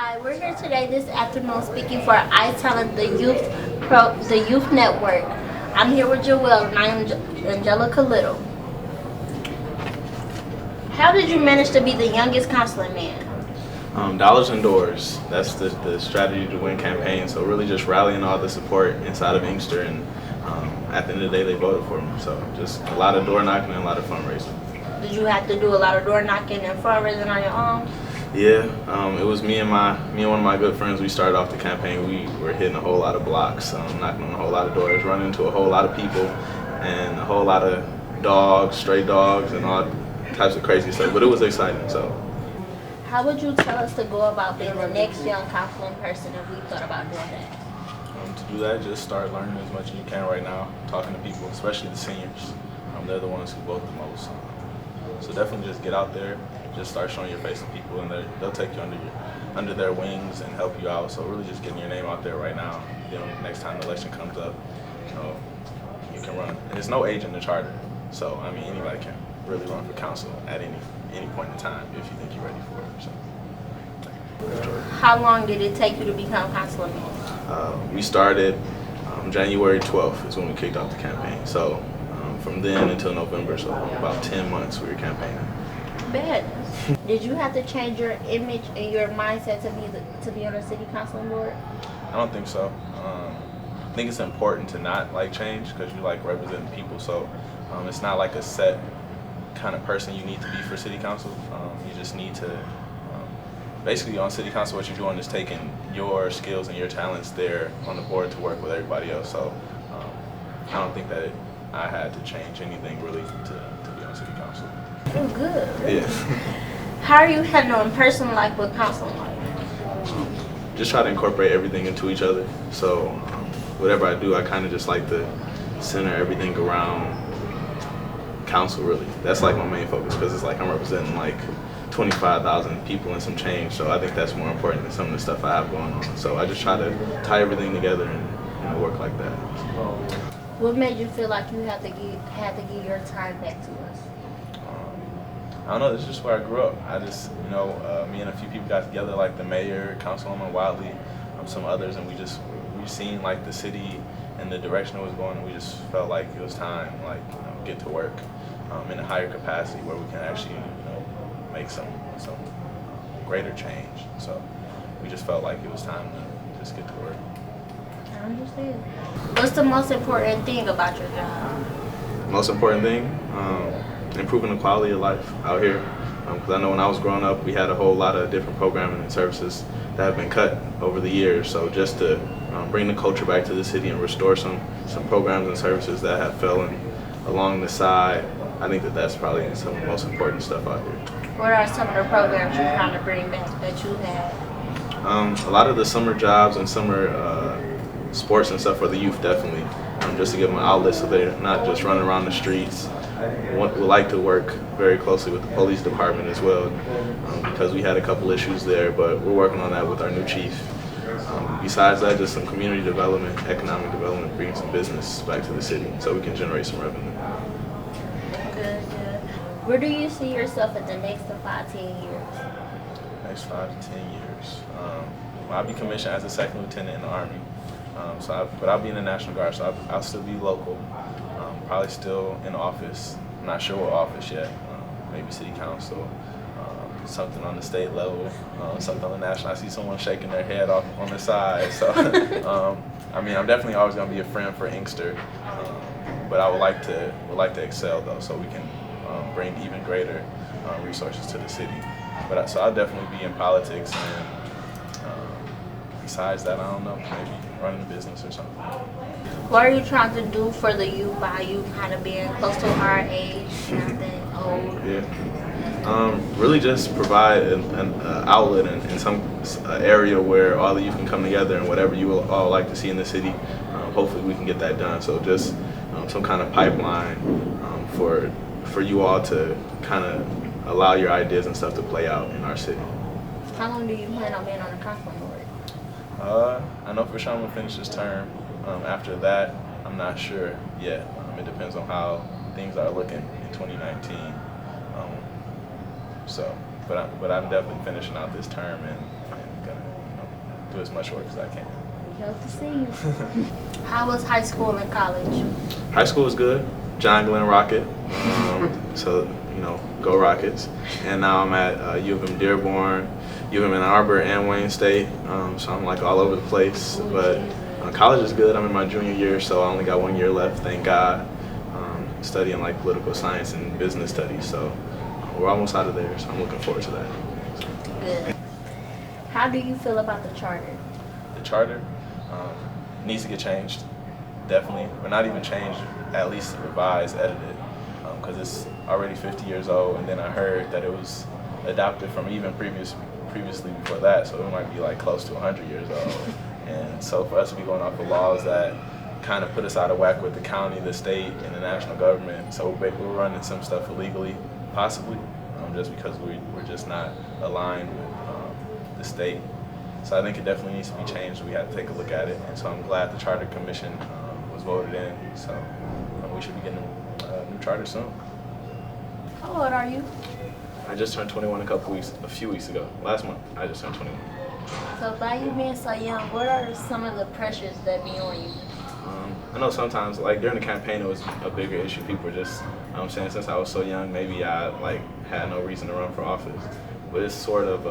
Hi, we're here today this afternoon speaking for iTalent, the youth network. I'm here with Jewell and I am Angelica Little. How did you manage to be the youngest councilman? Dollars and doors. That's the strategy to win campaigns. So really just rallying all the support inside of Inkster, and at the end of the day they voted for me. So just a lot of door knocking and a lot of fundraising. Did you have to do a lot of door knocking and fundraising on your own? Yeah, it was me and one of my good friends. We started off the campaign. We were hitting a whole lot of blocks, knocking on a whole lot of doors, running into a whole lot of people, and a whole lot of dogs, stray dogs, and all types of crazy stuff. But it was exciting. So. How would you tell us to go about being the next young councilman person if we thought about doing that? To do that, just start learning as much as you can right now, talking to people, especially the seniors. They're the ones who vote the most. So definitely just get out there, just start showing your face to people, and they'll take you under their wings and help you out. So really just getting your name out there right now. Next time the election comes up, you can run. And there's no age in the charter, so I mean anybody can really run for council at any point in time if you think you're ready for it. So. How long did it take you to become councilman? We started January 12th is when we kicked off the campaign. So from then until November, so about 10 months we were campaigning. Bad. Did you have to change your image and your mindset to be on the city council board? I don't think so. I think it's important to not change because you represent people. So it's not like a set kind of person you need to be for city council. You just need to basically on city council what you're doing is taking your skills and your talents there on the board to work with everybody else. So I don't think that I had to change anything really to be on city council. Oh, good. Yeah. How are you handling personal life with council life? Just try to incorporate everything into each other. So whatever I do, I kind of just like to center everything around council, really. That's my main focus because it's I'm representing 25,000 people and some change. So I think that's more important than some of the stuff I have going on. So I just try to tie everything together and work like that. What made you feel like you had to give your time back to us? I don't know, this is just where I grew up. I just, me and a few people got together, like the mayor, Councilwoman Wiley, some others, and we've seen the city and the direction it was going, and we just felt like it was time, get to work in a higher capacity where we can actually, make some greater change. So we just felt like it was time to just get to work. I understand. What's the most important thing about your job? Most important thing? Improving the quality of life out here. Because I know when I was growing up, we had a whole lot of different programming and services that have been cut over the years. So just to bring the culture back to the city and restore some programs and services that have fallen along the side, I think that's probably some of the most important stuff out here. What are some of the programs you're trying to bring back that you have? A lot of the summer jobs and summer sports and stuff for the youth, definitely, just to give them an outlet so they're not just running around the streets. Would like to work very closely with the police department as well, because we had a couple issues there, but we're working on that with our new chief. Besides that, just some community development, economic development, bringing some business back to the city so we can generate some revenue. Good. Where do you see yourself in the next 5 to 10 years? Next 5 to 10 years. I'll be commissioned as a second lieutenant in the Army. But I'll be in the National Guard, so I'll still be local. Probably still in office. I'm not sure what office yet. Maybe city council, something on the state level, something on the national. I see someone shaking their head off on the side. So, I'm definitely always going to be a friend for Inkster, but I would like to excel though, so we can bring even greater resources to the city. So I'll definitely be in politics, and besides that, I don't know, maybe running a business or something. What are you trying to do for the youth by you kind of being close to our age, not that old? Yeah. Really just provide an outlet in some area where all of you can come together and whatever you all like to see in the city, hopefully we can get that done. So just some kind of pipeline for you all to kind of allow your ideas and stuff to play out in our city. How long do you plan on being on the council board? I know for sure I'm going to finish this term. After that, I'm not sure yet. It depends on how things are looking in 2019. But I'm definitely finishing out this term and gonna do as much work as I can. We hope to see you. How was high school and college? High school was good. John Glenn Rocket. So, you know, go Rockets. And now I'm at U of M Dearborn, U of M Ann Arbor, and Wayne State. So I'm like all over the place. But college is good. I'm in my junior year, so I only got 1 year left, thank God. Studying like political science and business studies. So we're almost out of there, so I'm looking forward to that. Good. How do you feel about the charter? The charter needs to get changed, definitely. Or not even changed, at least revised, edited, because it's already 50 years old, and then I heard that it was adopted from even previously before that, so it might be like close to 100 years old. And so for us to be going off of laws that kind of put us out of whack with the county, the state, and the national government, so we're running some stuff illegally, possibly, just because we're just not aligned with the state. So I think it definitely needs to be changed. We have to take a look at it, and so I'm glad the Charter Commission was voted in. So we should be getting a new charter soon. How old are you? I just turned 21 a few weeks ago. Last month, I just turned 21. So by you being so young, what are some of the pressures that be on you? I know sometimes, like during the campaign, it was a bigger issue. People were just, I'm saying, since I was so young, maybe I like had no reason to run for office. But it's sort of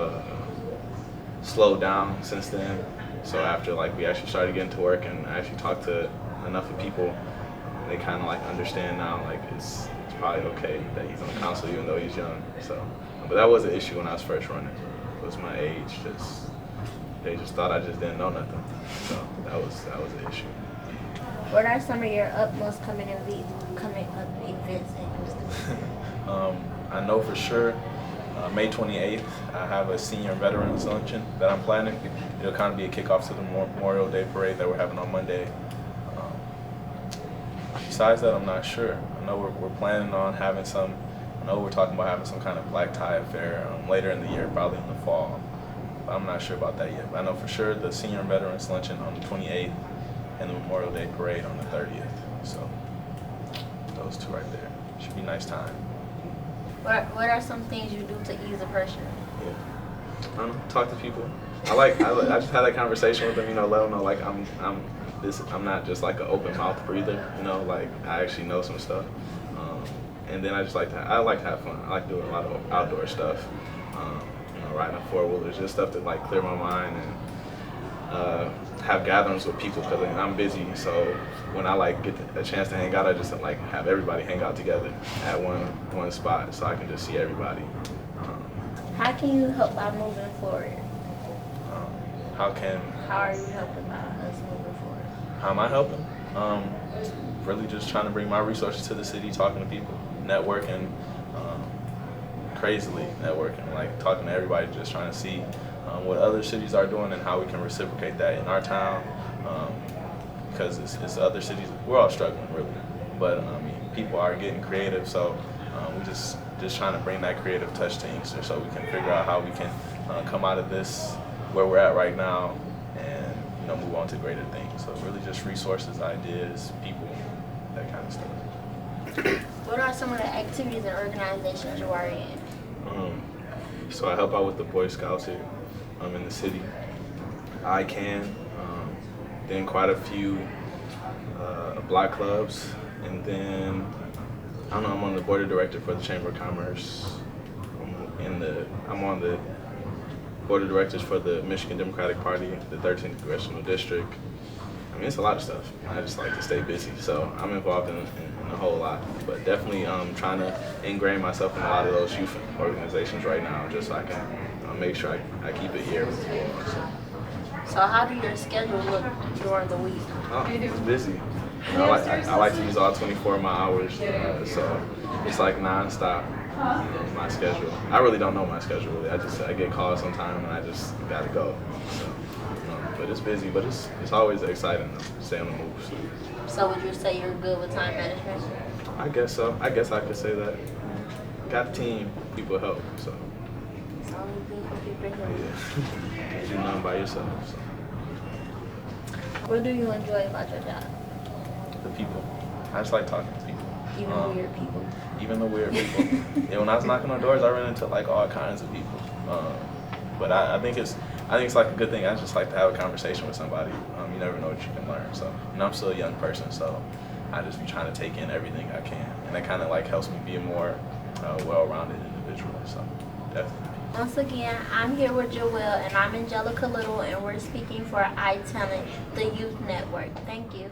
slowed down since then. So after like we actually started getting to work and I actually talked to enough of people, they kind of like understand now like it's probably okay that he's on the council even though he's young. So, but that was an issue when I was first running. It was my age. They just thought I just didn't know nothing. So that was an issue. What are some of your upmost coming up events in I know for sure May 28th, I have a senior veterans luncheon that I'm planning. It'll kind of be a kickoff to the Memorial Day parade that we're having on Monday. Besides that, I'm not sure. I know we're planning on having some, I know we're talking about having some kind of black tie affair later in the year, probably in the fall. But I'm not sure about that yet. But I know for sure the senior veterans luncheon on the 28th and the Memorial Day parade on the 30th. So those two right there. Should be a nice time. What are some things you do to ease the pressure? Yeah. Talk to people. I just had that conversation with them, you know, let them know like I'm not just like an open mouth breather, you know, like I actually know some stuff. And then I like to have fun. I like doing a lot of outdoor stuff. You know, riding a four-wheeler, just stuff to like clear my mind and have gatherings with people because I'm busy. So when I like get a chance to hang out, I just like have everybody hang out together at one spot so I can just see everybody. How can you help by moving forward? How are you helping by us moving forward? How am I helping? Really just trying to bring my resources to the city, talking to people, networking, crazily networking, like talking to everybody, just trying to see what other cities are doing and how we can reciprocate that in our town. Because it's other cities, we're all struggling really, but I mean people are getting creative, so we just trying to bring that creative touch to Inkster so we can figure out how we can come out of this where we're at right now and move on to greater things. So really just resources, ideas, people, that kind of stuff. What are some of the activities and organizations you are in? So I help out with the Boy Scouts here in the city. I can. Then quite a few block clubs, and then I'm on the board of director for the Chamber of Commerce. I'm on the board of directors for the Michigan Democratic Party, the 13th Congressional District. I mean, it's a lot of stuff. I just like to stay busy, so I'm involved in a whole lot. But definitely trying to ingrain myself in a lot of those youth organizations right now, just so I can make sure I keep it here. So how do your schedule look during the week? Oh, it's busy. I like to use all 24 of my hours, so it's like nonstop. My schedule. I really don't know my schedule. Really. I get calls sometime and I just gotta go. So, but it's busy, but it's always exciting to stay on the move. So would you say you're good with time management? I guess so. I guess I could say that. Got a team, people help. So. It's always good for people to help. Yeah. Can't do nothing by yourself. So. What do you enjoy about your job? The people. I just like talking to people. Even the weird people. Even the weird people. Yeah, when I was knocking on doors, I ran into like all kinds of people. But I think it's I think it's like a good thing. I just like to have a conversation with somebody. You never know what you can learn. So, and I'm still a young person, so I just be trying to take in everything I can, and that kind of like helps me be a more well-rounded individual. So, definitely. Once again, I'm here with Jewell, and I'm Angelica Little, and we're speaking for iTalent, the Youth Network. Thank you.